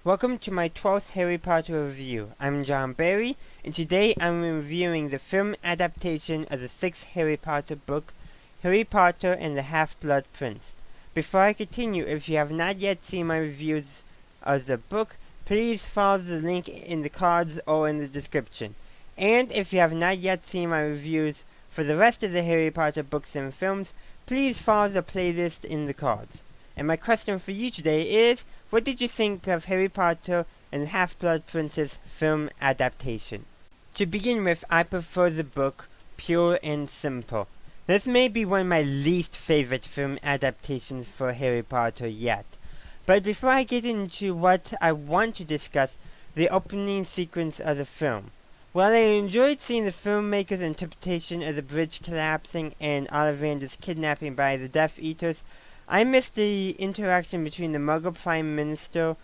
Welcome to my 12th Harry Potter review. I'm John Barry, and today I'm reviewing the film adaptation of the 6th Harry Potter book, Harry Potter and the Half-Blood Prince. Before I continue, if you have not yet seen my reviews of the book, please follow the link in the cards or in the description. And if you have not yet seen my reviews for the rest of the Harry Potter books and films, please follow the playlist in the cards. And my question for you today is, what did you think of Harry Potter and Half-Blood Prince's film adaptation? To begin with, I prefer the book, pure and simple. This may be one of my least favorite film adaptations for Harry Potter yet. But before I get into what I want to discuss, the opening sequence of the film. While I enjoyed seeing the filmmaker's interpretation of the bridge collapsing and Ollivander's kidnapping by the Death Eaters, I missed the interaction between the Muggle Prime Minister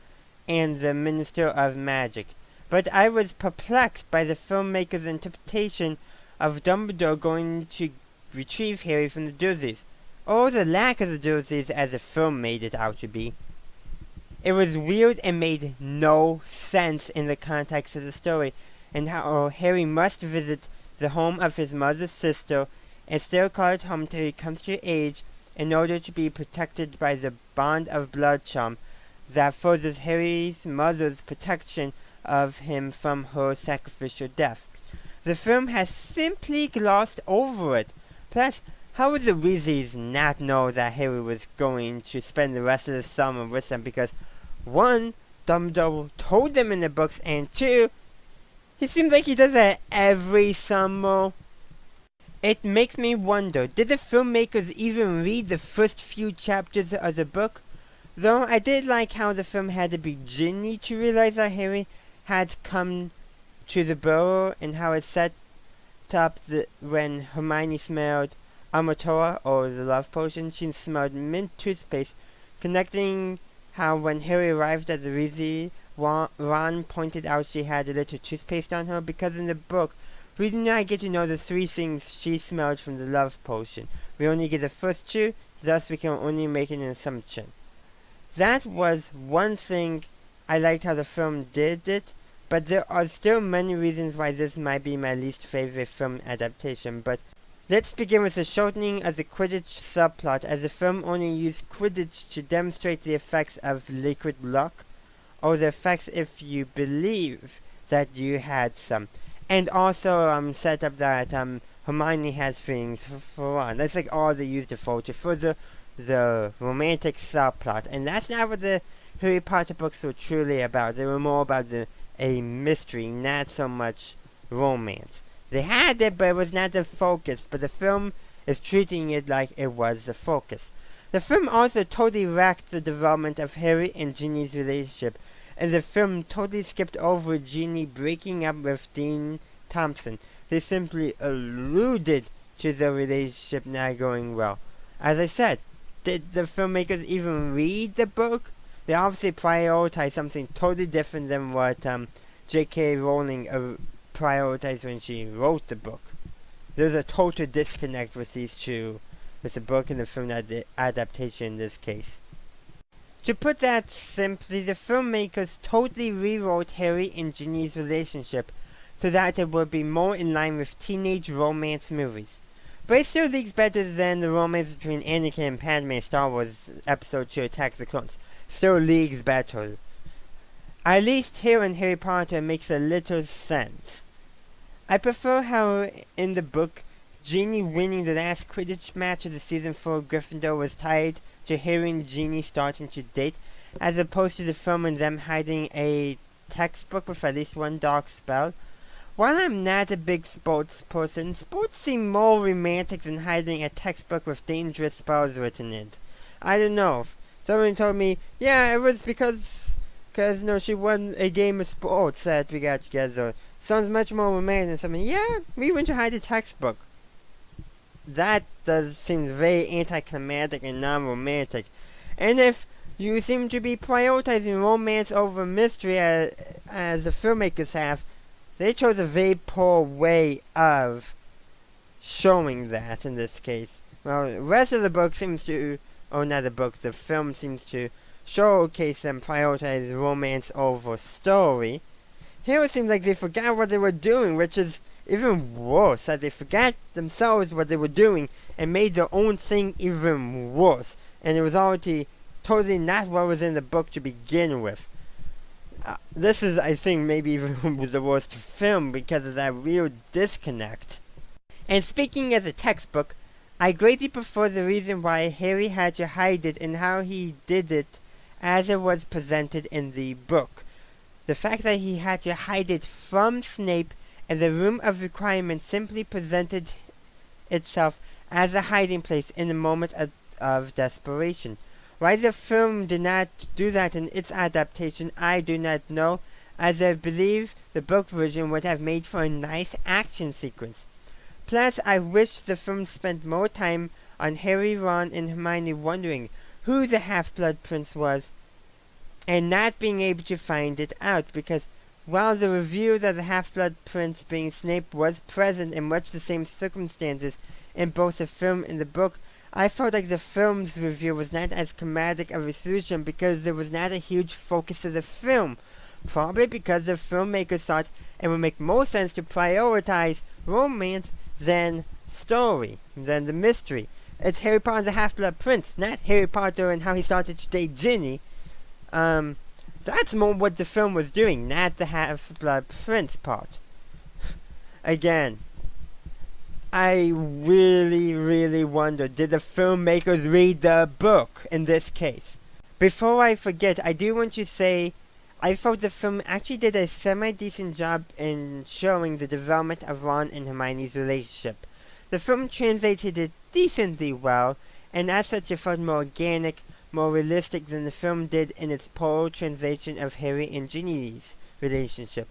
and the Minister of Magic, but I was perplexed by the filmmaker's interpretation of Dumbledore going to retrieve Harry from the Dursleys, or the lack of the Dursleys as the film made it out to be. It was weird and made no sense in the context of the story, and how Harry must visit the home of his mother's sister and still call it home till he comes to age, in order to be protected by the bond of blood charm that furthers Harry's mother's protection of him from her sacrificial death. The film has simply glossed over it. Plus, how would the Weasleys not know that Harry was going to spend the rest of the summer with them? Because, one, Dumbledore told them in the books, and two, he seems like he does that every summer. It makes me wonder, did the filmmakers even read the first few chapters of the book? Though I did like how the film had to be Ginny to realize that Harry had come to the Burrow, and how it set up when Hermione smelled Amatoa, or the love potion, she smelled mint toothpaste, connecting how when Harry arrived at the Weasley, Ron pointed out she had a little toothpaste on her, because in the book, we do not get to know the three things she smelled from the love potion. We only get the first two, thus we can only make an assumption. That was one thing I liked how the film did it, but there are still many reasons why this might be my least favorite film adaptation. But let's begin with the shortening of the Quidditch subplot, as the film only used Quidditch to demonstrate the effects of liquid luck, or the effects if you believe that you had some. And also set up that Hermione has feelings for Ron. That's like all they used it for, to further the romantic subplot. And that's not what the Harry Potter books were truly about. They were more about a mystery, not so much romance. They had it, but it was not the focus. But the film is treating it like it was the focus. The film also totally wrecked the development of Harry and Ginny's relationship, and the film totally skipped over Ginny breaking up with Dean Thompson. They simply alluded to the relationship not going well. As I said, did the filmmakers even read the book? They obviously prioritized something totally different than what J.K. Rowling prioritized when she wrote the book. There's a total disconnect with these two, with the book and the film adaptation in this case. To put that simply, the filmmakers totally rewrote Harry and Ginny's relationship so that it would be more in line with teenage romance movies. But it still leagues better than the romance between Anakin and Padme in Star Wars Episode 2 Attack of the Clones. Still leagues better. At least here in Harry Potter it makes a little sense. I prefer how in the book, Ginny winning the last Quidditch match of the season for Gryffindor was tied to Harry and Ginny starting to date, as opposed to the film and them hiding a textbook with at least one dark spell. While I'm not a big sports person, sports seem more romantic than hiding a textbook with dangerous spells written in it. I don't know. Someone told me, yeah, it was because she won a game of sports that we got together. Sounds much more romantic than something, yeah, we went to hide a textbook. That does seem very anticlimactic and non-romantic. And if you seem to be prioritizing romance over mystery as the filmmakers have, they chose a very poor way of showing that in this case. Well, the rest of the book seems to, or not the book, the film seems to showcase and prioritize romance over story. Here it seems like they forgot what they were doing, which is even worse, that they forgot themselves what they were doing and made their own thing even worse. And it was already totally not what was in the book to begin with. This is, I think, maybe even the worst film because of that real disconnect. And speaking as a textbook, I greatly prefer the reason why Harry had to hide it and how he did it as it was presented in the book. The fact that he had to hide it from Snape and the Room of Requirement simply presented itself as a hiding place in a moment of desperation. Why the film did not do that in its adaptation, I do not know, as I believe the book version would have made for a nice action sequence. Plus, I wish the film spent more time on Harry, Ron, and Hermione wondering who the Half-Blood Prince was, and not being able to find it out, because while the reveal of the Half-Blood Prince being Snape was present in much the same circumstances in both the film and the book, I felt like the film's reveal was not as dramatic of a solution because there was not a huge focus of the film. Probably because the filmmakers thought it would make more sense to prioritize romance than story, than the mystery. It's Harry Potter and the Half-Blood Prince, not Harry Potter and how he started to date Ginny. That's more what the film was doing, not the Half-Blood Prince part. Again, I really wonder, did the filmmakers read the book in this case? Before I forget, I do want to say, I thought the film actually did a semi-decent job in showing the development of Ron and Hermione's relationship. The film translated it decently well, and as such it felt more organic, more realistic than the film did in its poor translation of Harry and Ginny's relationship.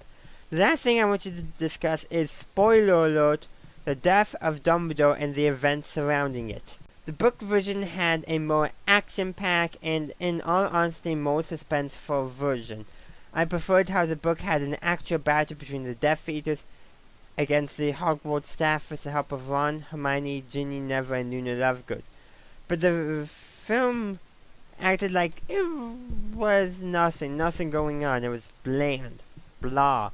The last thing I want you to discuss is, spoiler alert, the death of Dumbledore and the events surrounding it. The book version had a more action-packed and, in all honesty, more suspenseful version. I preferred how the book had an actual battle between the Death Eaters against the Hogwarts staff with the help of Ron, Hermione, Ginny, Neville, and Luna Lovegood. But the film acted like it was nothing going on. It was bland, blah,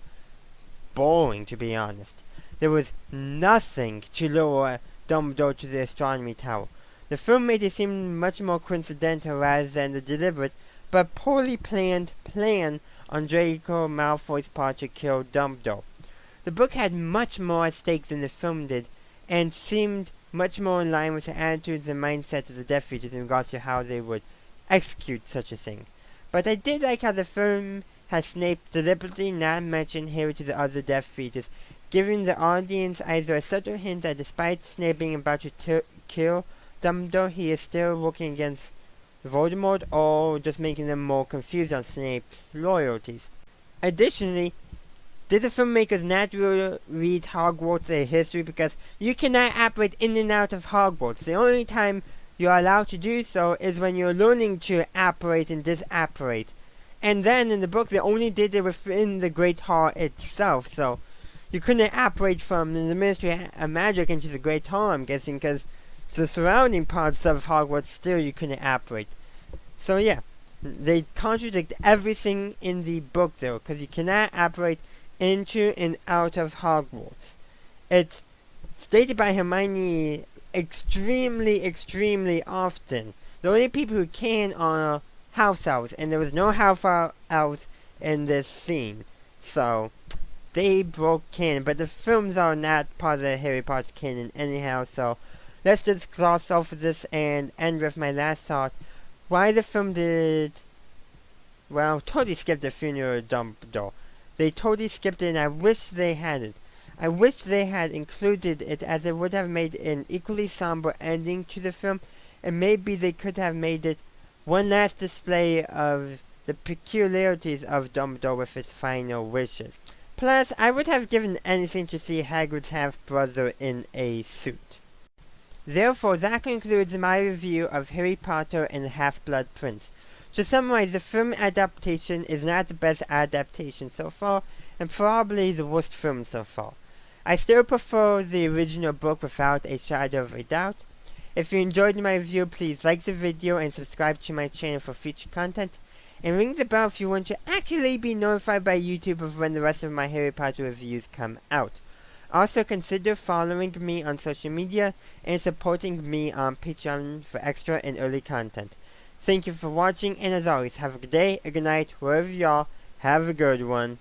boring, to be honest. There was nothing to lure Dumbledore to the astronomy tower. The film made it seem much more coincidental rather than the deliberate, but poorly planned plan on Draco Malfoy's part to kill Dumbledore. The book had much more at stake than the film did, and seemed much more in line with the attitudes and mindsets of the Death Eaters in regards to how they would execute such a thing. But I did like how the film has Snape deliberately not mention Harry to the other Death Eaters, giving the audience either a subtle hint that despite Snape being about to kill Dumbledore, he is still working against Voldemort, or just making them more confused on Snape's loyalties. Additionally, did the filmmakers not read Hogwarts a history, because you cannot operate in and out of Hogwarts. The only time you are allowed to do so is when you're learning to operate and disapparate. And then in the book they only did it within the Great Hall itself, so you couldn't operate from the Ministry of Magic into the Great Hall, I'm guessing, because the surrounding parts of Hogwarts still you couldn't operate. So yeah, they contradict everything in the book though, because you cannot operate into and out of Hogwarts. It's stated by Hermione extremely often. The only people who can are house elves, and there was no house elves in this scene. So they broke canon, but the films are not part of the Harry Potter canon anyhow, so let's just gloss over this and end with my last thought. Why the film did, well, totally skipped the funeral of Dumbledore. They totally skipped it, and I wish they hadn't. I wish they had included it, as it would have made an equally somber ending to the film, and maybe they could have made it one last display of the peculiarities of Dumbledore with his final wishes. Plus, I would have given anything to see Hagrid's half-brother in a suit. Therefore, that concludes my review of Harry Potter and the Half-Blood Prince. To summarize, the film adaptation is not the best adaptation so far, and probably the worst film so far. I still prefer the original book without a shadow of a doubt. If you enjoyed my review, please like the video and subscribe to my channel for future content. And ring the bell if you want to actually be notified by YouTube of when the rest of my Harry Potter reviews come out. Also consider following me on social media and supporting me on Patreon for extra and early content. Thank you for watching, and as always, have a good day, a good night, wherever you are. Have a good one.